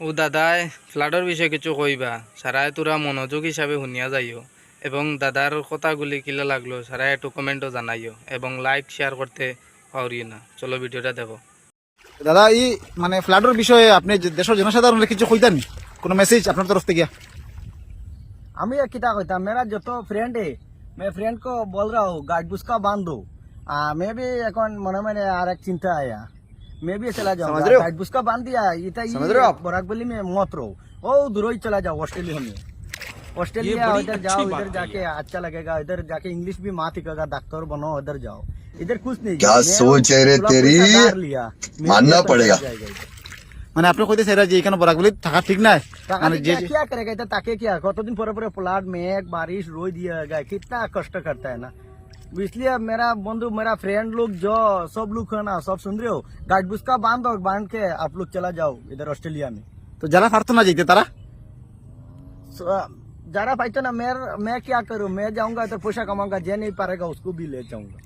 ও দাদাই ফ্লাডর বিষয়ে কিছু কইবা সারাই তোরা মনোযোগ হিসাবে শুনিয়া যাইও এবং দাদার কথাগুলি কিলা লাগলো সারাই একটু কমেন্টও জানাইও এবং লাইক শেয়ার করতে পারিও না। চলো ভিডিওটা দেখো। দাদা ই মানে ফ্লাডের বিষয়ে আপনি দেশের জনসাধারণের কিছু কইতেন, কোনো মেসেজ আপনার তরফ থেকে? हम ये किता कहता मेरा जो तो फ्रेंड है, मैं फ्रेंड को बोल रहा हूँ गाइड बुस का बांध दो। मैं भी अकाउंट मन में आ एक चिंता आया, मैं भी चला जाऊंगा। रहे हो? गाइड बुस का बांध दिया समझ रहे हो आप? बराकबली में मत रहो, ओ दूर ही चला जाओ ऑस्ट्रेलिया में। ऑस्ट्रेलिया इधर जाओ, इधर जाके अच्छा लगेगा, इधर जाके इंग्लिश भी माँ सिखेगा, डॉक्टर बनो, उधर जाओ। इधर कुछ नहीं, क्या मैं सोच है रे थोड़ा तेरी? पैसा धार लिया, मेरे मानना लिए तो पड़ेगा। चला जाएगा इधर। মানে আপনি কইতেছেন এরা যে এখানে বরাকবলি থাকা ঠিক নাই, মানে যে क्या करेगा इधर, ताके क्या कतदिन पूरे फ्लड में बारिश रोई दिया गया, कितना कष्ट करता है ना। इसलिए मेरा बंधु मेरा फ्रेंड लोग जो सब लोग है ना, सब सुन रहे हो, गाइड बुस का बांध के आप लोग चला जाओ इधर ऑस्ट्रेलिया में। তো যারা পারতো না যেতে তারা जरा भाई तो ना मैं क्या करूँ, मैं जाऊंगा तो पैसा कमाऊंगा, जे नहीं पाएगा उसको भी ले जाऊंगा।